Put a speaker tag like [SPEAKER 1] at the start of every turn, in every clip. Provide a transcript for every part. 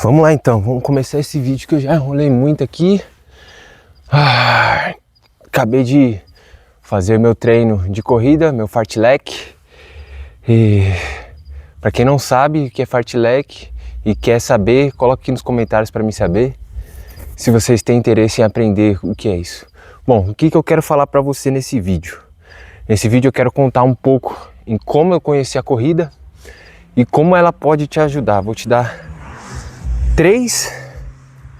[SPEAKER 1] Vamos lá então, vamos começar esse vídeo que eu já enrolei muito aqui. Acabei de fazer meu treino de corrida, meu fartlek. E para quem não sabe o que é fartlek e quer saber, coloque aqui nos comentários para mim saber se vocês têm interesse em aprender o que é isso. Bom, o que eu quero falar para você nesse vídeo? Nesse vídeo eu quero contar um pouco em como eu conheci a corrida e como ela pode te ajudar. Vou te dar 3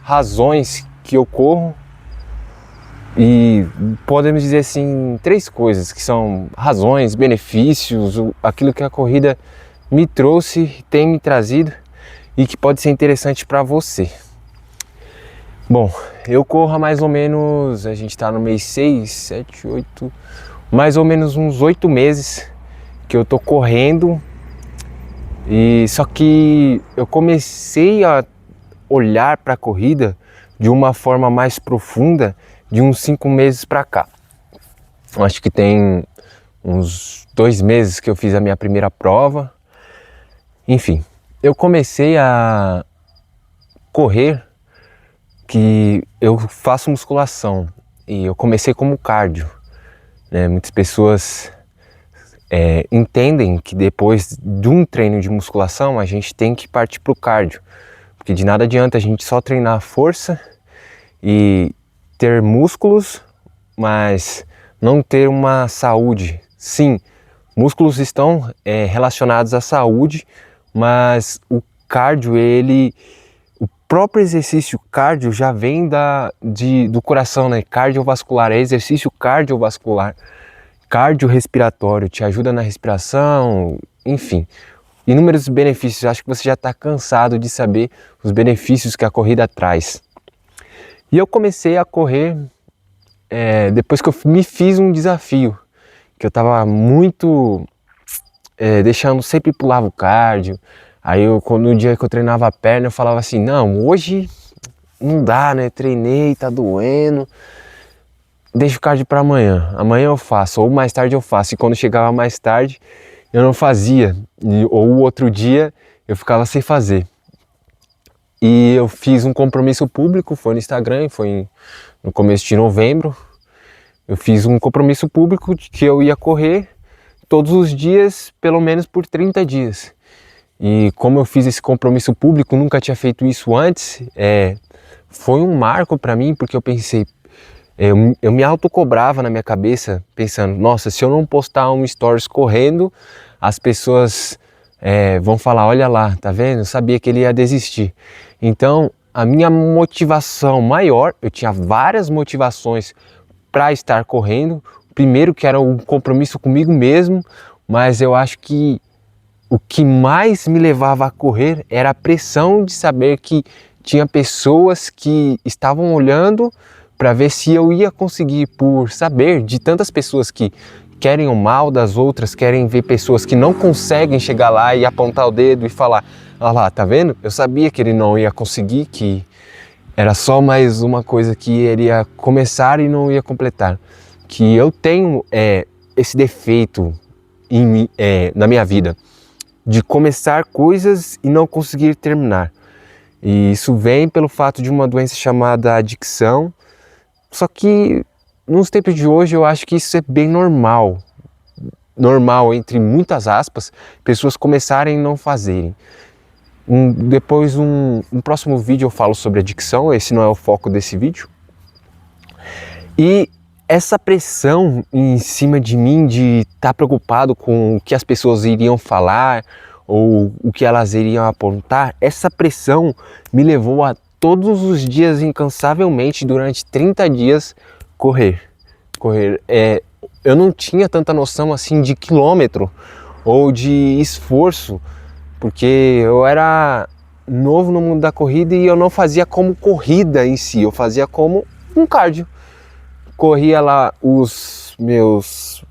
[SPEAKER 1] razões que eu corro e podemos dizer assim, 3 coisas que são razões, benefícios, aquilo que a corrida me trouxe, tem me trazido e que pode ser interessante para você. Bom, eu corro há mais ou menos, a gente está no mês 6, 7, 8, mais ou menos uns 8 meses que eu tô correndo, e só que eu comecei a olhar para a corrida de uma forma mais profunda de uns 5 meses para cá. Eu acho que tem uns 2 meses que eu fiz a minha primeira prova. Enfim, eu comecei a correr, que eu faço musculação e eu comecei como cardio, né? Muitas pessoas entendem que depois de um treino de musculação a gente tem que partir para o cardio, porque de nada adianta a gente só treinar a força e ter músculos, mas não ter uma saúde. Sim, músculos estão relacionados à saúde, mas o cardio, o próprio exercício cardio já vem do coração, né? Cardiovascular, é exercício cardiovascular, cardiorrespiratório, te ajuda na respiração, enfim. Inúmeros benefícios. Acho que você já está cansado de saber os benefícios que a corrida traz. E eu comecei a correr depois que eu me fiz um desafio, que eu estava muito deixando, sempre pulava o cardio. Aí no dia que eu treinava a perna, eu falava assim, não, hoje não dá, né? Treinei, tá doendo, deixa o cardio para amanhã. Amanhã eu faço, ou mais tarde eu faço. E quando chegava mais tarde, eu não fazia. Ou o outro dia eu ficava sem fazer. E eu fiz um compromisso público, foi no Instagram, foi no começo de novembro. Eu fiz um compromisso público de que eu ia correr todos os dias, pelo menos por 30 dias. E como eu fiz esse compromisso público, nunca tinha feito isso antes, foi um marco para mim, porque eu pensei, eu me autocobrava na minha cabeça, pensando, nossa, se eu não postar um stories correndo, as pessoas vão falar, olha lá, tá vendo? Eu sabia que ele ia desistir. Então, a minha motivação maior, eu tinha várias motivações para estar correndo. Primeiro que era um compromisso comigo mesmo, mas eu acho que o que mais me levava a correr era a pressão de saber que tinha pessoas que estavam olhando para ver se eu ia conseguir, por saber de tantas pessoas que querem o mal das outras, querem ver pessoas que não conseguem chegar lá e apontar o dedo e falar, olha lá, tá vendo? Eu sabia que ele não ia conseguir, que era só mais uma coisa que ele ia começar e não ia completar. Que eu tenho esse defeito na minha vida, de começar coisas e não conseguir terminar. E isso vem pelo fato de uma doença chamada adicção. Só que nos tempos de hoje eu acho que isso é bem normal. Normal, entre muitas aspas, pessoas começarem e não fazerem. Depois, um próximo vídeo eu falo sobre adicção, esse não é o foco desse vídeo. E essa pressão em cima de mim de estar preocupado com o que as pessoas iriam falar ou o que elas iriam apontar, essa pressão me levou a todos os dias, incansavelmente, durante 30 dias, correr. Eu não tinha tanta noção assim de quilômetro ou de esforço, porque eu era novo no mundo da corrida e eu não fazia como corrida em si, eu fazia como um cardio. Corria lá os meus,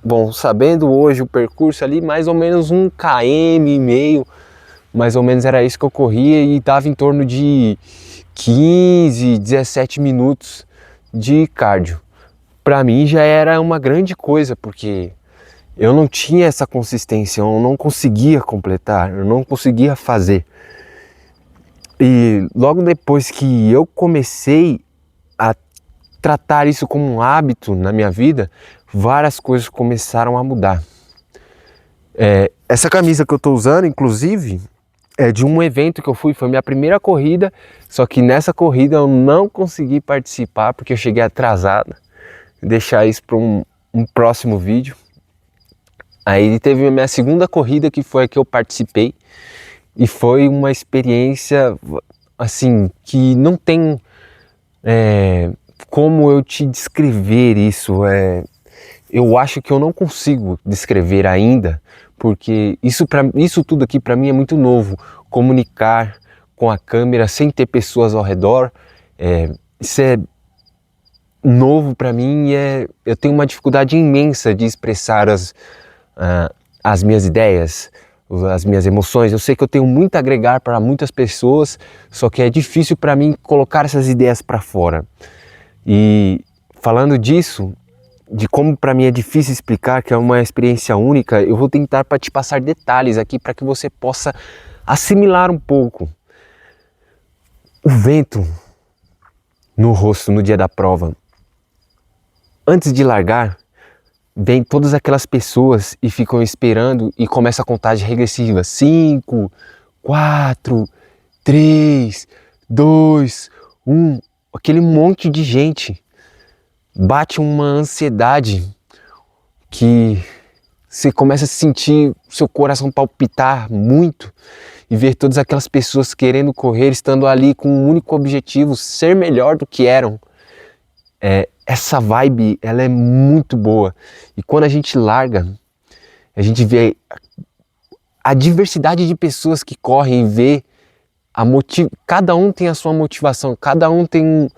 [SPEAKER 1] bom, sabendo hoje o percurso ali, mais ou menos 1,5 km, mais ou menos era isso que eu corria, e dava em torno de 15, 17 minutos de cardio. Para mim já era uma grande coisa, porque eu não tinha essa consistência, eu não conseguia completar, eu não conseguia fazer. E logo depois que eu comecei a tratar isso como um hábito na minha vida, várias coisas começaram a mudar. Essa camisa que eu tô usando, inclusive, é de um evento que eu fui, foi minha primeira corrida, só que nessa corrida eu não consegui participar porque eu cheguei atrasado. Vou deixar isso para um próximo vídeo. Aí teve a minha segunda corrida, que foi a que eu participei, e foi uma experiência assim que não tem como eu te descrever isso. Eu acho que eu não consigo descrever ainda, porque isso tudo aqui para mim é muito novo. Comunicar com a câmera sem ter pessoas ao redor, isso é novo para mim, e eu tenho uma dificuldade imensa de expressar as minhas ideias, as minhas emoções. Eu sei que eu tenho muito a agregar para muitas pessoas, só que é difícil para mim colocar essas ideias para fora. E falando disso, de como para mim é difícil explicar, que é uma experiência única, eu vou tentar para te passar detalhes aqui para que você possa assimilar um pouco. O vento no rosto no dia da prova. Antes de largar, vem todas aquelas pessoas e ficam esperando e começa a contagem regressiva. 5, 4, 3, 2, 1. Aquele monte de gente. Bate uma ansiedade que você começa a sentir seu coração palpitar muito e ver todas aquelas pessoas querendo correr, estando ali com um único objetivo, ser melhor do que eram. Essa vibe, ela é muito boa. E quando a gente larga, a gente vê a diversidade de pessoas que correm e vê cada um tem a sua motivação, cada um tem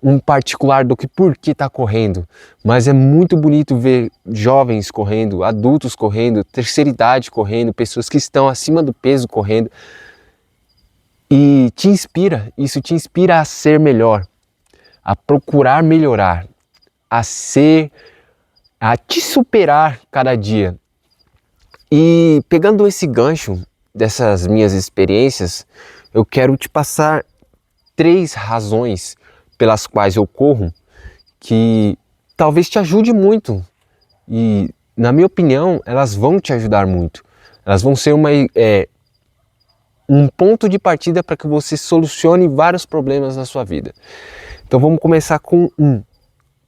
[SPEAKER 1] um particular do que por que está correndo. Mas é muito bonito ver jovens correndo, adultos correndo, terceira idade correndo, pessoas que estão acima do peso correndo. E te inspira, isso te inspira a ser melhor, a procurar melhorar, a te superar cada dia. E pegando esse gancho dessas minhas experiências, eu quero te passar 3 razões pelas quais eu corro, que talvez te ajude muito. E, na minha opinião, elas vão te ajudar muito. Elas vão ser um ponto de partida para que você solucione vários problemas na sua vida. Então vamos começar com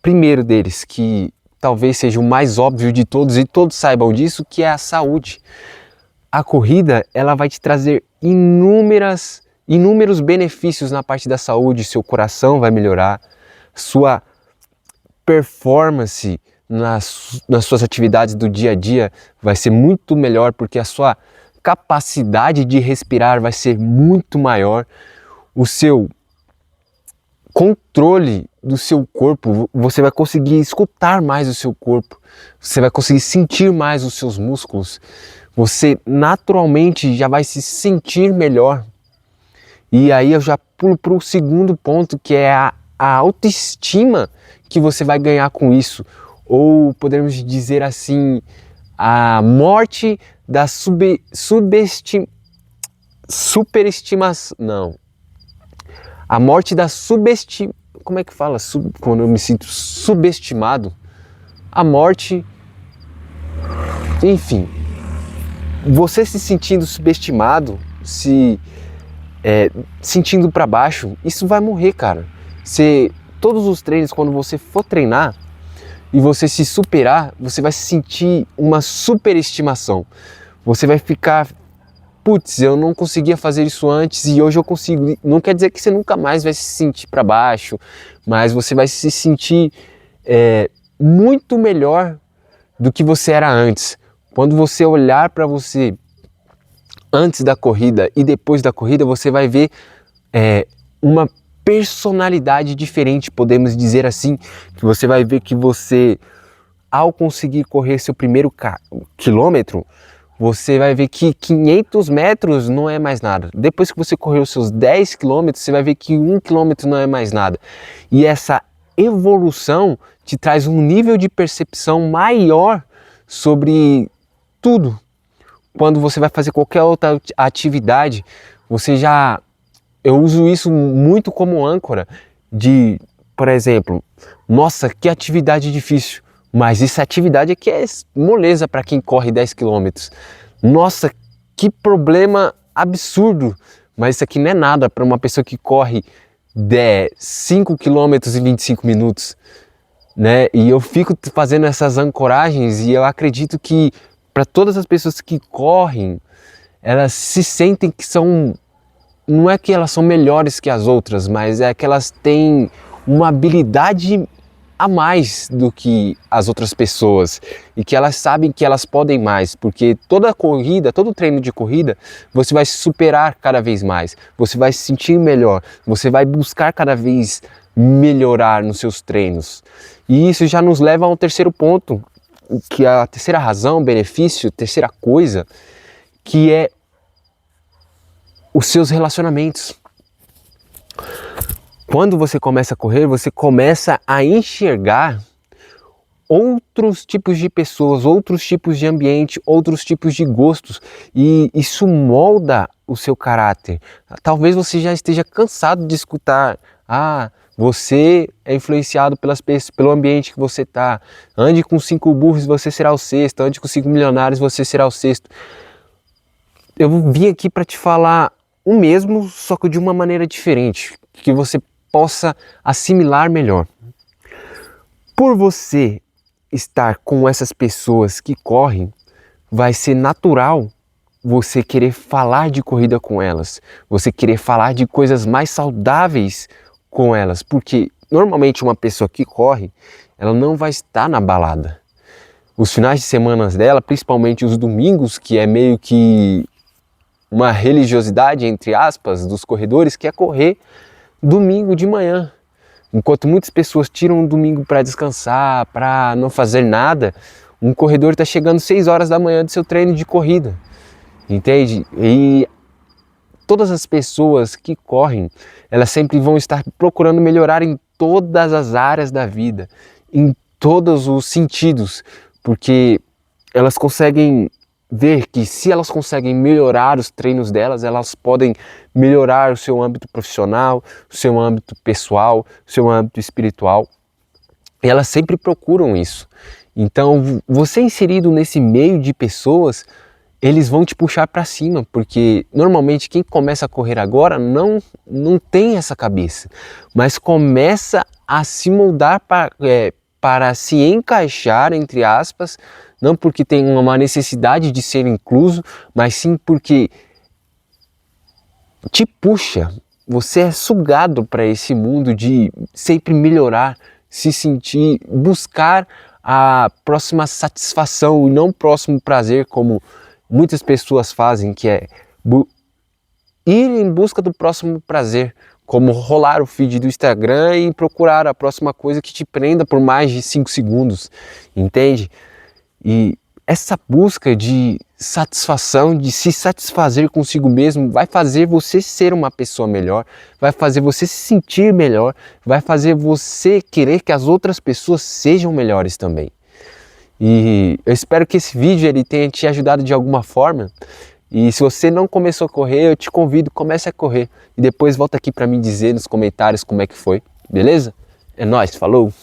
[SPEAKER 1] primeiro deles, que talvez seja o mais óbvio de todos e todos saibam disso, que é a saúde. A corrida, ela vai te trazer inúmeros benefícios na parte da saúde. Seu coração vai melhorar, sua performance nas suas atividades do dia a dia vai ser muito melhor, porque a sua capacidade de respirar vai ser muito maior, o seu controle do seu corpo, você vai conseguir escutar mais o seu corpo, você vai conseguir sentir mais os seus músculos, você naturalmente já vai se sentir melhor. E aí eu já pulo para o segundo ponto, que é a autoestima que você vai ganhar com isso, ou podemos dizer assim, a morte da superestimação, não, a morte da como é que fala? Quando eu me sinto subestimado, a morte, enfim, você se sentindo subestimado, sentindo para baixo, isso vai morrer, cara. Todos os treinos, quando você for treinar e você se superar, você vai sentir uma superestimação. Você vai ficar, putz, eu não conseguia fazer isso antes e hoje eu consigo. Não quer dizer que você nunca mais vai se sentir para baixo, mas você vai se sentir muito melhor do que você era antes. Quando você olhar para você antes da corrida e depois da corrida, você vai ver uma personalidade diferente, podemos dizer assim, que você vai ver que você, ao conseguir correr seu primeiro quilômetro, você vai ver que 500 metros não é mais nada. Depois que você correu seus 10 quilômetros, você vai ver que 1 quilômetro não é mais nada. E essa evolução te traz um nível de percepção maior sobre tudo. Quando você vai fazer qualquer outra atividade, você já eu uso isso muito como âncora de, por exemplo, nossa, que atividade difícil, mas essa atividade aqui é moleza para quem corre 10 quilômetros. Nossa, que problema absurdo, mas isso aqui não é nada para uma pessoa que corre 5 quilômetros em 25 minutos, né? E eu fico fazendo essas ancoragens e eu acredito que para todas as pessoas que correm, elas se sentem que são, não é que elas são melhores que as outras, mas é que elas têm uma habilidade a mais do que as outras pessoas e que elas sabem que elas podem mais, porque toda corrida, todo treino de corrida, você vai se superar cada vez mais, você vai se sentir melhor, você vai buscar cada vez melhorar nos seus treinos. E isso já nos leva ao terceiro ponto, que é a terceira razão, benefício, terceira coisa, que é os seus relacionamentos. Quando você começa a correr, você começa a enxergar outros tipos de pessoas, outros tipos de ambiente, outros tipos de gostos, e isso molda o seu caráter. Talvez você já esteja cansado de escutar: você é influenciado pelo ambiente que você está. Ande com 5 burros, você será o sexto. Ande com 5 milionários, você será o sexto. Eu vim aqui para te falar o mesmo, só que de uma maneira diferente, que você possa assimilar melhor. Por você estar com essas pessoas que correm, vai ser natural você querer falar de corrida com elas, você querer falar de coisas mais saudáveis com elas, porque normalmente uma pessoa que corre, ela não vai estar na balada. Os finais de semana dela, principalmente os domingos, que é meio que uma religiosidade, entre aspas, dos corredores, que é correr domingo de manhã. Enquanto muitas pessoas tiram um domingo para descansar, para não fazer nada, um corredor está chegando 6 horas da manhã do seu treino de corrida, entende? E todas as pessoas que correm, elas sempre vão estar procurando melhorar em todas as áreas da vida, em todos os sentidos, porque elas conseguem ver que se elas conseguem melhorar os treinos delas, elas podem melhorar o seu âmbito profissional, o seu âmbito pessoal, o seu âmbito espiritual. E elas sempre procuram isso. Então, você inserido nesse meio de pessoas, eles vão te puxar para cima, porque normalmente quem começa a correr agora não tem essa cabeça, mas começa a se moldar para se encaixar, entre aspas, não porque tem uma necessidade de ser incluso, mas sim porque te puxa, você é sugado para esse mundo de sempre melhorar, se sentir, buscar a próxima satisfação e não o próximo prazer, como muitas pessoas fazem, que é ir em busca do próximo prazer, como rolar o feed do Instagram e procurar a próxima coisa que te prenda por mais de 5 segundos, entende? E essa busca de satisfação, de se satisfazer consigo mesmo, vai fazer você ser uma pessoa melhor, vai fazer você se sentir melhor, vai fazer você querer que as outras pessoas sejam melhores também. E eu espero que esse vídeo ele tenha te ajudado de alguma forma. E se você não começou a correr, eu te convido, comece a correr. E depois volta aqui para me dizer nos comentários como é que foi, beleza? É nóis, falou!